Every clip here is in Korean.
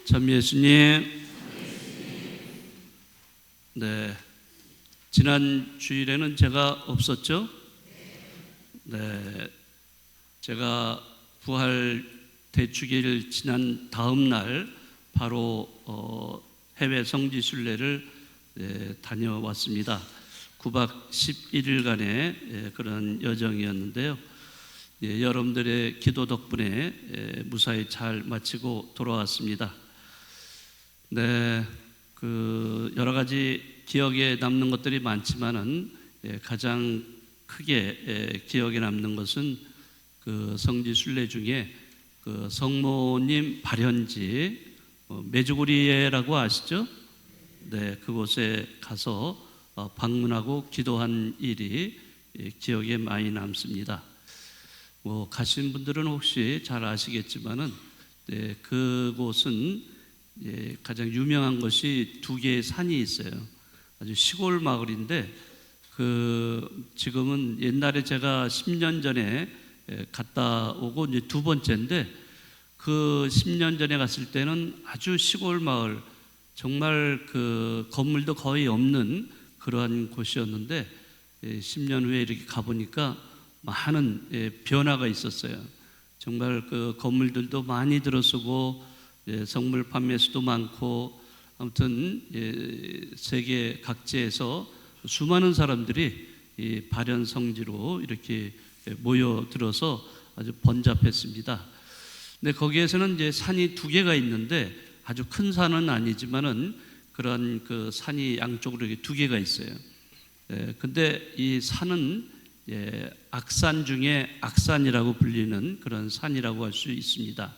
참 예수님, 네, 지난 주일에는 제가 없었죠? 네, 제가 부활 대축일 지난 다음 날 바로 해외 성지 순례를 다녀왔습니다. 9박 11일간의 그런 여정이었는데요. 여러분들의 기도 덕분에 무사히 잘 마치고 돌아왔습니다. 네, 여러 가지 기억에 남는 것들이 많지만은 가장 크게 기억에 남는 것은 그 성지 순례 중에 그 성모님 발현지 메주구리에라고 아시죠? 네, 그곳에 가서 방문하고 기도한 일이 기억에 많이 남습니다. 가신 분들은 혹시 잘 아시겠지만은 그곳은 가장 유명한 것이 두 개의 산이 있어요. 아주 시골 마을인데 지금은 옛날에 제가 10년 전에 갔다 오고 이제 두 번째인데 그 10년 전에 갔을 때는 아주 시골 마을, 정말 그 건물도 거의 없는 그러한 곳이었는데 10년 후에 이렇게 가보니까 많은 변화가 있었어요. 정말 그 건물들도 많이 들어서고 성물 판매수도 많고, 아무튼 세계 각지에서 수많은 사람들이 이 발현 성지로 이렇게 모여들어서 아주 번잡했습니다. 근데 거기에서는 이제 산이 두 개가 있는데 아주 큰 산은 아니지만은 그런 그 산이 양쪽으로 이렇게 두 개가 있어요. 근데 이 산은 악산 중에 악산이라고 불리는 그런 산이라고 할 수 있습니다.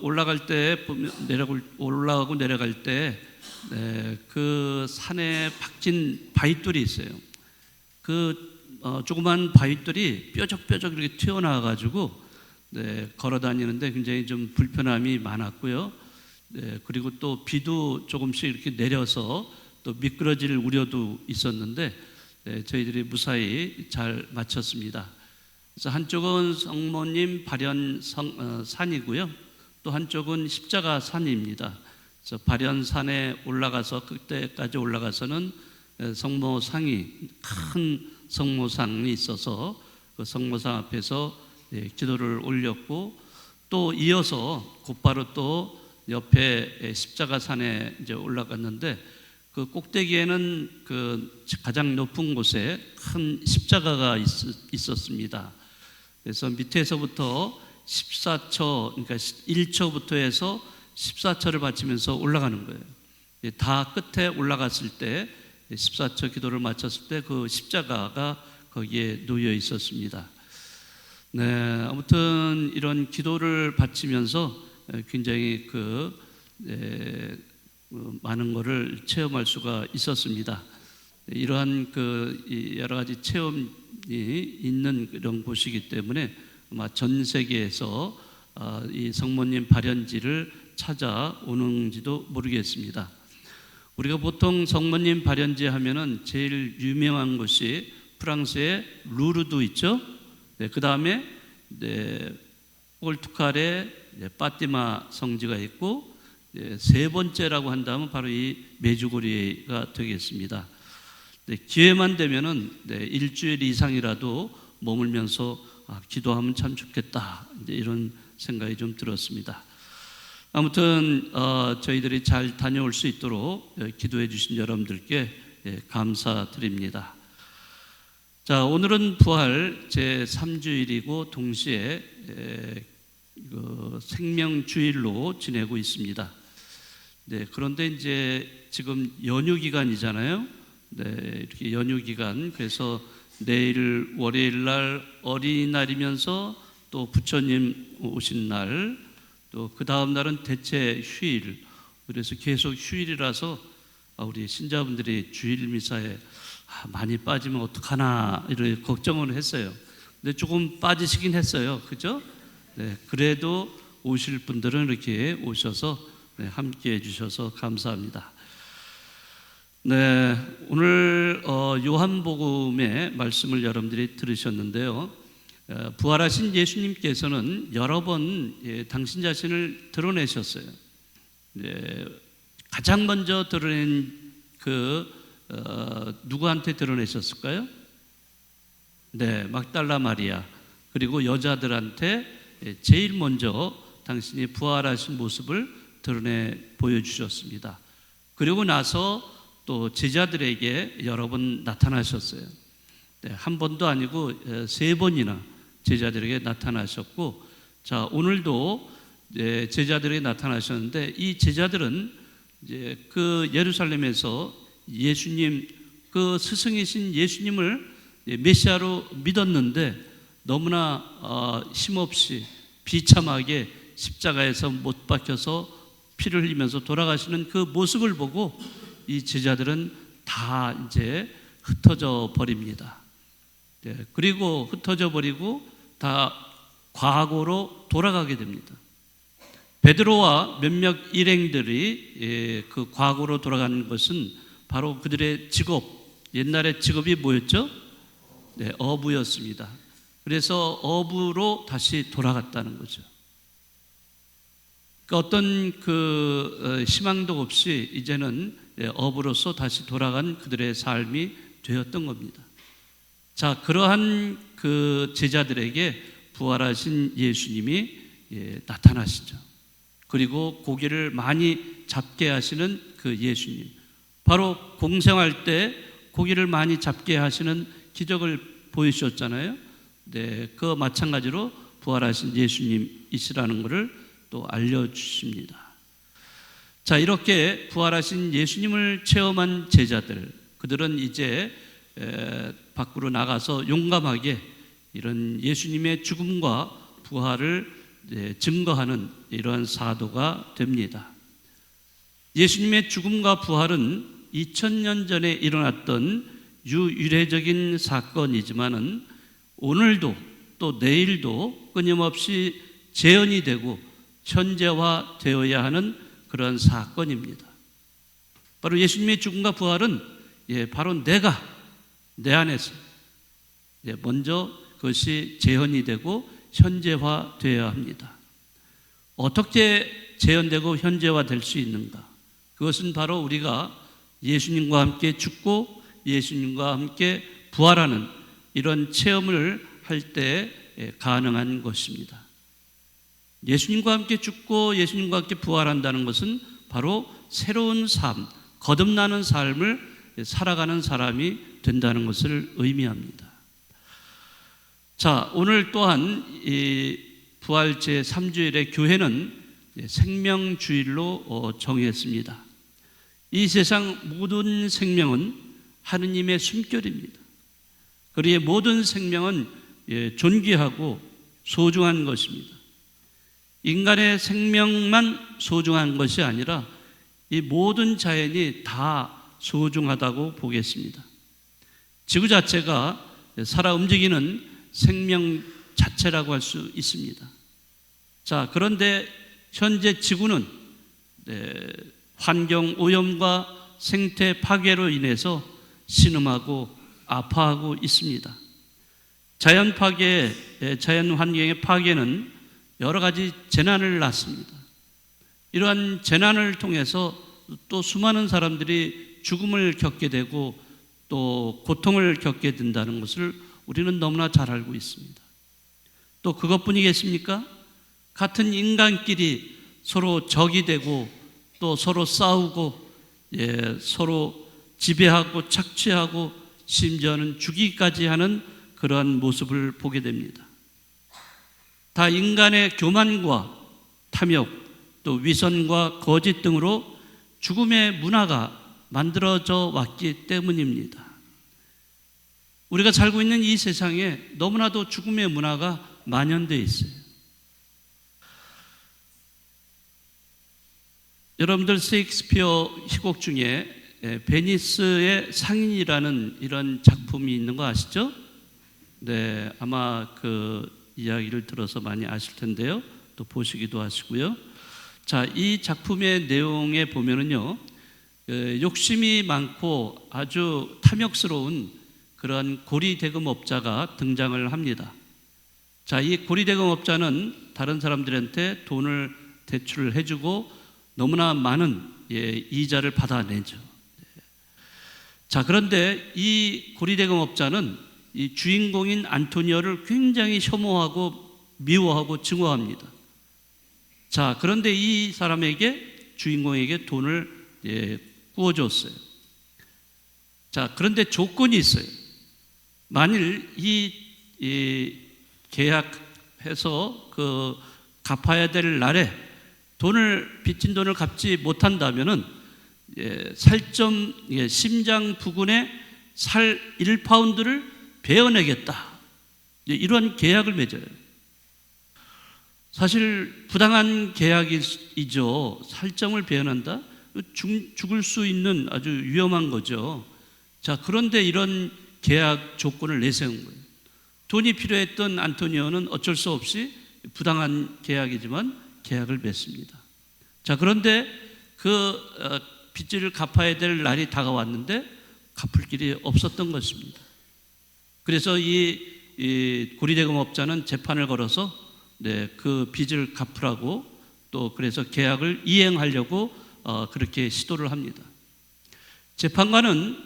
올라갈 때 올라가고 내려갈 때 그 산에 박힌 바위돌이 있어요. 조그만 바위돌이 뾰족뾰족 이렇게 튀어나와 가지고 걸어 다니는데 굉장히 좀 불편함이 많았고요. 그리고 또 비도 조금씩 이렇게 내려서 또 미끄러질 우려도 있었는데 저희들이 무사히 잘 마쳤습니다. 그래서 한쪽은 성모님 발현 산이고요, 또 한쪽은 십자가 산입니다. 그래서 발현산에 올라가서 그때까지 올라가서는 성모상이 큰 성모상이 있어서 그 성모상 앞에서 기도를 올렸고, 또 이어서 곧바로 또 옆에 십자가 산에 이제 올라갔는데 그 꼭대기에는 그 가장 높은 곳에 큰 십자가가 있었습니다. 그래서 밑에서부터 14처, 그러니까 1처부터 해서 14처를 바치면서 올라가는 거예요. 다 끝에 올라갔을 때 14처 기도를 마쳤을 때 그 십자가가 거기에 놓여 있었습니다. 네, 아무튼 이런 기도를 바치면서 굉장히 많은 것을 체험할 수가 있었습니다. 이러한 여러 가지 체험이 있는 그런 곳이기 때문에 아마 전 세계에서 이 성모님 발현지를 찾아오는지도 모르겠습니다. 우리가 보통 성모님 발현지 하면은 제일 유명한 곳이 프랑스의 루르도 있죠. 그 다음에 포르투갈의 파티마 성지가 있고, 세 번째라고 한다면 바로 이 메주고리가 되겠습니다. 기회만 되면은 일주일 이상이라도 머물면서 기도하면 참 좋겠다, 이런 생각이 좀 들었습니다. 아무튼 저희들이 잘 다녀올 수 있도록 기도해 주신 여러분들께 감사드립니다. 자, 오늘은 부활 제3주일이고 동시에 생명주일로 지내고 있습니다. 그런데 이제 지금 연휴 기간이잖아요. 이렇게 연휴 기간, 그래서 내일 월요일 날 어린이날이면서 또 부처님 오신 날, 또 그 다음 날은 대체 휴일, 그래서 계속 휴일이라서 우리 신자분들이 주일 미사에 많이 빠지면 어떡하나 이렇게 걱정을 했어요. 근데 조금 빠지시긴 했어요, 그죠? 그래도 오실 분들은 이렇게 오셔서 함께 해주셔서 감사합니다. 오늘 요한복음의 말씀을 여러분들이 들으셨는데요. 부활하신 예수님께서는 여러 번 당신 자신을 드러내셨어요. 가장 먼저 드러낸 누구한테 드러내셨을까요? 네, 막달라 마리아, 그리고 여자들한테 제일 먼저 당신이 부활하신 모습을 드러내 보여주셨습니다. 그리고 나서 또 제자들에게 여러 번 나타나셨어요. 네, 한 번도 아니고 3번이나 제자들에게 나타나셨고, 자, 오늘도 제자들에게 나타나셨는데, 이 제자들은 이제 그 예루살렘에서 예수님, 그 스승이신 예수님을 메시아로 믿었는데 너무나 힘없이 비참하게 십자가에서 못 박혀서 피를 흘리면서 돌아가시는 그 모습을 보고 이 제자들은 다 이제 흩어져 버립니다. 그리고 흩어져 버리고 다 과거로 돌아가게 됩니다. 베드로와 몇몇 일행들이 그 과거로 돌아가는 것은 바로 그들의 직업, 옛날의 직업이 뭐였죠? 네, 어부였습니다. 그래서 어부로 다시 돌아갔다는 거죠. 그러니까 어떤 희망도 없이 이제는 어부로서 다시 돌아간 그들의 삶이 되었던 겁니다. 자, 그러한 그 제자들에게 부활하신 예수님이 나타나시죠. 그리고 고기를 많이 잡게 하시는 그 예수님, 바로 공생할 때 고기를 많이 잡게 하시는 기적을 보여주셨잖아요. 네, 그 마찬가지로 부활하신 예수님이시라는 것을 또 알려주십니다. 자, 이렇게 부활하신 예수님을 체험한 제자들, 그들은 이제 밖으로 나가서 용감하게 이런 예수님의 죽음과 부활을 증거하는 이러한 사도가 됩니다. 예수님의 죽음과 부활은 2000년 전에 일어났던 유일해적인 사건이지만은 오늘도 또 내일도 끊임없이 재현이 되고 현재화되어야 하는 그런 사건입니다. 바로 예수님의 죽음과 부활은 바로 내가 내 안에서 먼저 그것이 재현이 되고 현재화되어야 합니다. 어떻게 재현되고 현재화될 수 있는가? 그것은 바로 우리가 예수님과 함께 죽고 예수님과 함께 부활하는 이런 체험을 할 때 가능한 것입니다. 예수님과 함께 죽고 예수님과 함께 부활한다는 것은 바로 새로운 삶, 거듭나는 삶을 살아가는 사람이 된다는 것을 의미합니다. 자, 오늘 또한 이 부활 제3주일에 교회는 생명주일로 정했습니다. 이 세상 모든 생명은 하느님의 숨결입니다. 그리고 모든 생명은 존귀하고 소중한 것입니다. 인간의 생명만 소중한 것이 아니라 이 모든 자연이 다 소중하다고 보겠습니다. 지구 자체가 살아 움직이는 생명 자체라고 할 수 있습니다. 자, 그런데 현재 지구는 환경 오염과 생태 파괴로 인해서 신음하고 아파하고 있습니다. 자연 파괴, 자연 환경의 파괴는 여러 가지 재난을 낳습니다. 이러한 재난을 통해서 또 수많은 사람들이 죽음을 겪게 되고 또 고통을 겪게 된다는 것을 우리는 너무나 잘 알고 있습니다. 또 그것뿐이겠습니까? 같은 인간끼리 서로 적이 되고 또 서로 싸우고 서로 지배하고 착취하고 심지어는 죽이기까지 하는 그러한 모습을 보게 됩니다. 다 인간의 교만과 탐욕, 또 위선과 거짓 등으로 죽음의 문화가 만들어져 왔기 때문입니다. 우리가 살고 있는 이 세상에 너무나도 죽음의 문화가 만연되어 있어요. 여러분들 셰익스피어 희곡 중에 베니스의 상인이라는 이런 작품이 있는 거 아시죠? 네, 아마 그 이야기를 들어서 많이 아실 텐데요. 또 보시기도 하시고요. 자, 이 작품의 내용에 보면은요, 욕심이 많고 아주 탐욕스러운 그런 고리대금업자가 등장을 합니다. 자, 이 고리대금업자는 다른 사람들한테 돈을 대출을 해주고 너무나 많은 이자를 받아내죠. 자, 그런데 이 고리대금업자는 이 주인공인 안토니오를 굉장히 혐오하고 미워하고 증오합니다. 자, 그런데 이 사람에게, 주인공에게 돈을 구워줬어요. 자, 그런데 조건이 있어요. 만일 이 계약해서 그 갚아야 될 날에 빚진 돈을 갚지 못한다면은 살점 심장 부근에 살 1파운드를 베어내겠다. 이런 계약을 맺어요. 사실 부당한 계약이죠. 살점을 베어낸다? 죽을 수 있는 아주 위험한 거죠. 자, 그런데 이런 계약 조건을 내세운 거예요. 돈이 필요했던 안토니오는 어쩔 수 없이 부당한 계약이지만 계약을 맺습니다. 자, 그런데 그 빚을 갚아야 될 날이 다가왔는데 갚을 길이 없었던 것입니다. 그래서 이 고리대금업자는 재판을 걸어서 그 빚을 갚으라고, 또 그래서 계약을 이행하려고 그렇게 시도를 합니다. 재판관은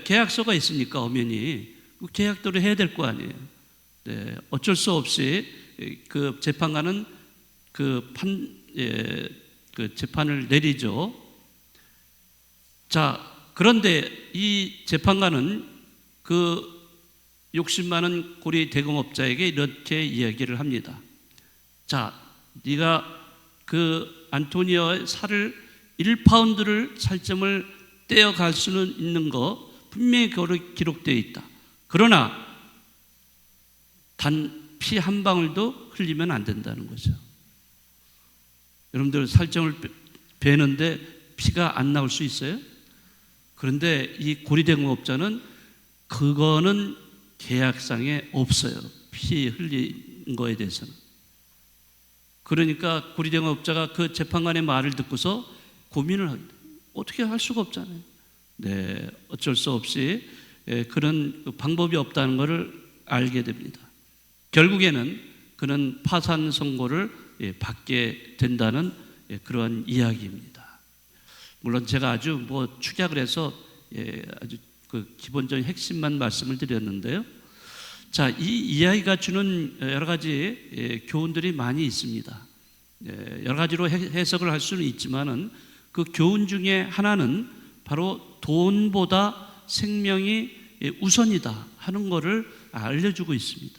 계약서가 있으니까 엄연히 그 계약대로 해야 될 거 아니에요. 어쩔 수 없이 그 재판관은 그 재판을 내리죠. 자, 그런데 이 재판관은 그 욕심 많은 고리대금업자에게 이렇게 이야기를 합니다. 자, 네가 그 안토니오의 살을 1파운드를 살점을 떼어갈 수는 있는 거 분명히 기록되어 있다. 그러나 단 피 한 방울도 흘리면 안 된다는 거죠. 여러분들 살점을 베는데 피가 안 나올 수 있어요? 그런데 이 고리대금업자는 그거는 계약상에 없어요. 피 흘린 거에 대해서는. 그러니까 고리대금업자가 그 재판관의 말을 듣고서 고민을 합니다. 어떻게 할 수가 없잖아요. 어쩔 수 없이 그런 방법이 없다는 것을 알게 됩니다. 결국에는 그는 파산 선고를 받게 된다는 그러한 이야기입니다. 물론 제가 아주 축약을 해서 아주 그 기본적인 핵심만 말씀을 드렸는데요. 자, 이 이야기가 주는 여러 가지 교훈들이 많이 있습니다. 여러 가지로 해석을 할 수는 있지만은 그 교훈 중에 하나는 바로 돈보다 생명이 우선이다 하는 것을 알려주고 있습니다.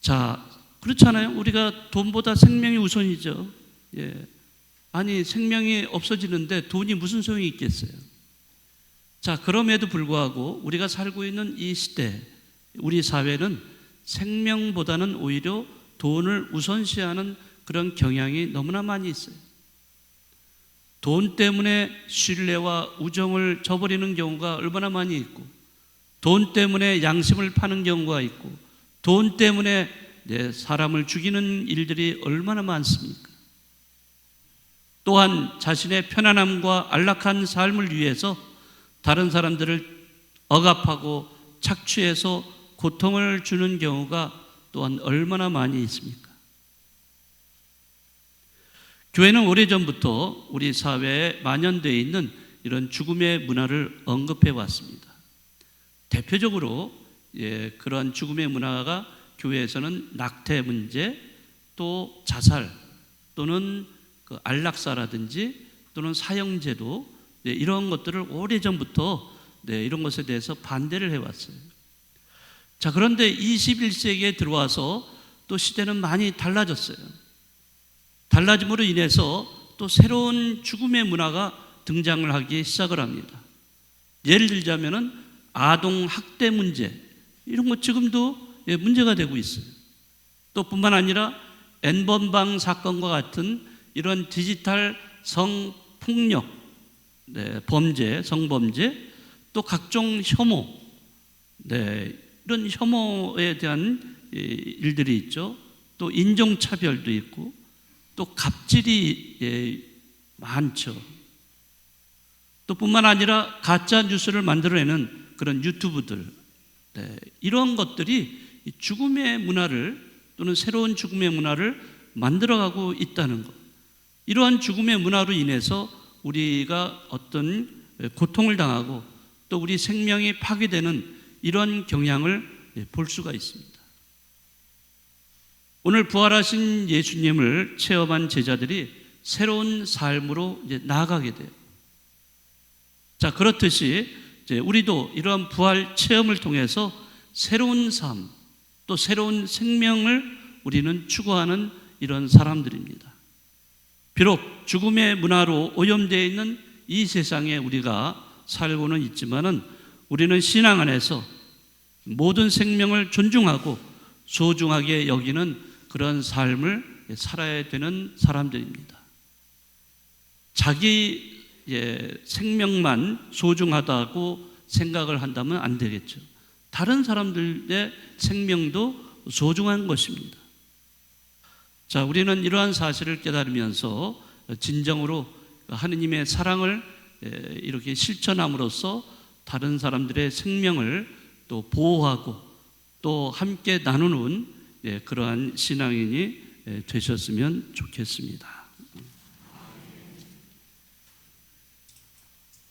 자, 그렇잖아요. 우리가 돈보다 생명이 우선이죠. 아니, 생명이 없어지는데 돈이 무슨 소용이 있겠어요? 자, 그럼에도 불구하고 우리가 살고 있는 이 시대, 우리 사회는 생명보다는 오히려 돈을 우선시하는 그런 경향이 너무나 많이 있어요. 돈 때문에 신뢰와 우정을 저버리는 경우가 얼마나 많이 있고, 돈 때문에 양심을 파는 경우가 있고, 돈 때문에 사람을 죽이는 일들이 얼마나 많습니까? 또한 자신의 편안함과 안락한 삶을 위해서 다른 사람들을 억압하고 착취해서 고통을 주는 경우가 또한 얼마나 많이 있습니까? 교회는 오래전부터 우리 사회에 만연되어 있는 이런 죽음의 문화를 언급해 왔습니다. 대표적으로 그러한 죽음의 문화가 교회에서는 낙태 문제, 또 자살, 또는 그 안락사라든지 또는 사형제도, 이런 것들을 오래전부터 이런 것에 대해서 반대를 해왔어요. 자, 그런데 21세기에 들어와서 또 시대는 많이 달라졌어요. 달라짐으로 인해서 또 새로운 죽음의 문화가 등장을 하기 시작을 합니다. 예를 들자면은 아동 학대 문제, 이런 것 지금도 문제가 되고 있어요. 또 뿐만 아니라 N번방 사건과 같은 이런 디지털 성폭력, 범죄, 성범죄, 또 각종 혐오, 이런 혐오에 대한 일들이 있죠. 또 인종차별도 있고, 또 갑질이 많죠. 또 뿐만 아니라 가짜 뉴스를 만들어내는 그런 유튜브들, 이런 것들이 이 죽음의 문화를 또는 새로운 죽음의 문화를 만들어가고 있다는 것. 이러한 죽음의 문화로 인해서 우리가 어떤 고통을 당하고 또 우리 생명이 파괴되는 이런 경향을 볼 수가 있습니다. 오늘 부활하신 예수님을 체험한 제자들이 새로운 삶으로 이제 나아가게 돼요. 자, 그렇듯이 이제 우리도 이러한 부활 체험을 통해서 새로운 삶, 또 새로운 생명을 우리는 추구하는 이런 사람들입니다. 비록 죽음의 문화로 오염되어 있는 이 세상에 우리가 살고는 있지만은 우리는 신앙 안에서 모든 생명을 존중하고 소중하게 여기는 그런 삶을 살아야 되는 사람들입니다. 자기 생명만 소중하다고 생각을 한다면 안 되겠죠. 다른 사람들의 생명도 소중한 것입니다. 자, 우리는 이러한 사실을 깨달으면서 진정으로 하느님의 사랑을 이렇게 실천함으로써 다른 사람들의 생명을 또 보호하고 또 함께 나누는 그러한 신앙인이 되셨으면 좋겠습니다.